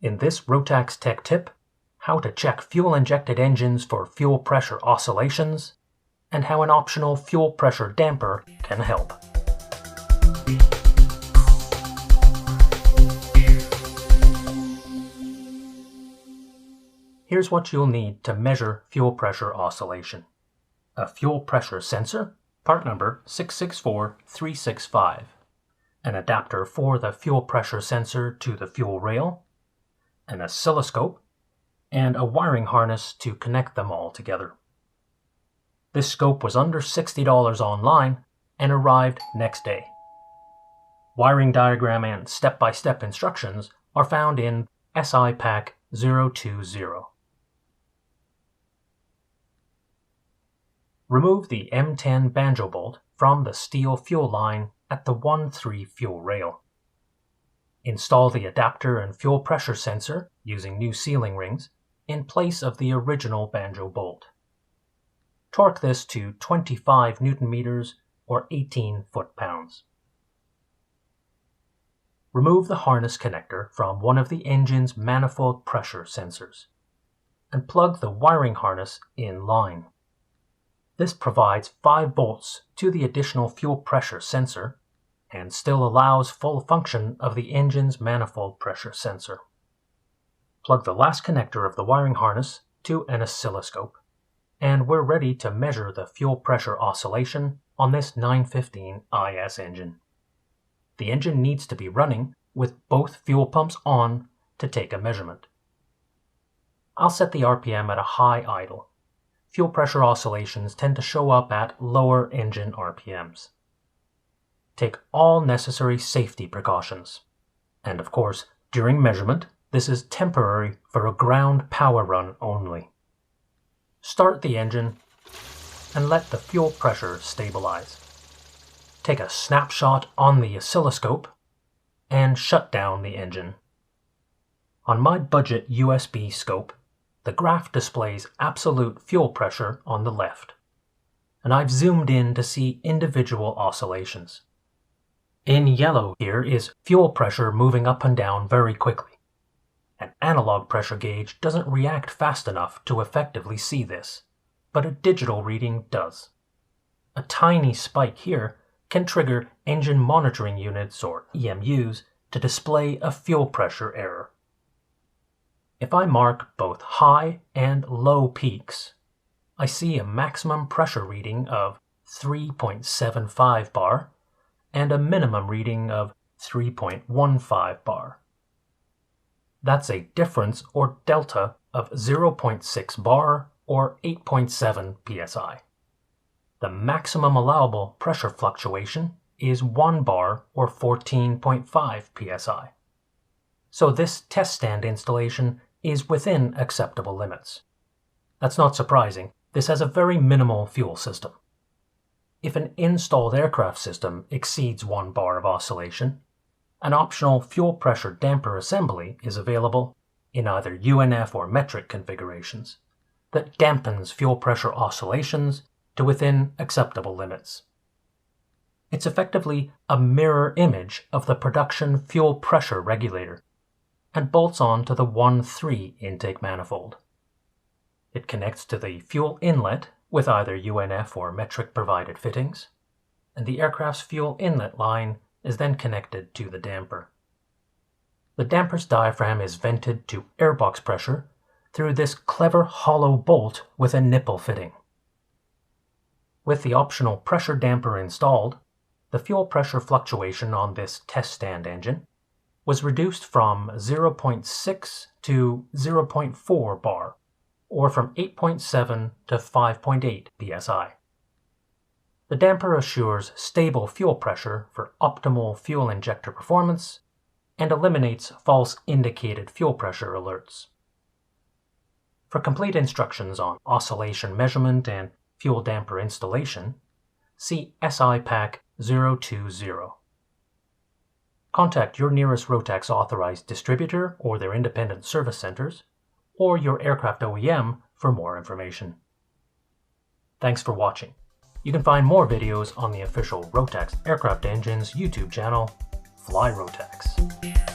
In this Rotax Tech Tip, how to check fuel-injected engines for fuel pressure oscillations, and how an optional fuel pressure damper can help. Here's what you'll need to measure fuel pressure oscillation. A fuel pressure sensor, part number 664365. An adapter for the fuel pressure sensor to the fuel rail, an oscilloscope, and a wiring harness to connect them all together. This scope was under $60 online and arrived next day. Wiring diagram and step-by-step instructions are found in SI Pack 020. Remove the M10 banjo bolt from the steel fuel line at the 1-3 fuel rail. Install the adapter and fuel pressure sensor using new sealing rings in place of the original banjo bolt. Torque this to 25 Nm or 18 foot-pounds. Remove the harness connector from one of the engine's manifold pressure sensors and plug the wiring harness in line. This provides 5 volts to the additional fuel pressure sensor and still allows full function of the engine's manifold pressure sensor. Plug the last connector of the wiring harness to an oscilloscope, and we're ready to measure the fuel pressure oscillation on this 915 IS engine. The engine needs to be running with both fuel pumps on to take a measurement. I'll set the RPM at a high idle. Fuel pressure oscillations tend to show up at lower engine RPMs. Take all necessary safety precautions. And of course, during measurement, this is temporary for a ground power run only. Start the engine and let the fuel pressure stabilize. Take a snapshot on the oscilloscope and shut down the engine. On my budget USB scope, the graph displays absolute fuel pressure on the left, and I've zoomed in to see individual oscillations. In yellow here is fuel pressure moving up and down very quickly. An analog pressure gauge doesn't react fast enough to effectively see this, but a digital reading does. A tiny spike here can trigger engine monitoring units or EMUs to display a fuel pressure error. If I mark both high and low peaks, I see a maximum pressure reading of 3.75 bar and a minimum reading of 3.15 bar. That's a difference or delta of 0.6 bar or 8.7 psi. The maximum allowable pressure fluctuation is 1 bar or 14.5 psi. So this test stand installation is within acceptable limits. That's not surprising. This has a very minimal fuel system. If an installed aircraft system exceeds 1 bar of oscillation, an optional fuel pressure damper assembly is available in either UNF or metric configurations that dampens fuel pressure oscillations to within acceptable limits. It's effectively a mirror image of the production fuel pressure regulator and bolts on to the 1-3 intake manifold. It connects to the fuel inlet with either UNF or metric provided fittings, and the aircraft's fuel inlet line is then connected to the damper. The damper's diaphragm is vented to airbox pressure through this clever hollow bolt with a nipple fitting. With the optional pressure damper installed, the fuel pressure fluctuation on this test stand engine was reduced from 0.6 to 0.4 bar, or from 8.7 to 5.8 psi. The damper assures stable fuel pressure for optimal fuel injector performance and eliminates false indicated fuel pressure alerts. For complete instructions on oscillation measurement and fuel damper installation, see SI Pack 020. Contact your nearest Rotax authorized distributor or their independent service centers, or your aircraft OEM for more information. Thanks for watching. You can find more videos on the official Rotax Aircraft Engines YouTube channel, Fly Rotax.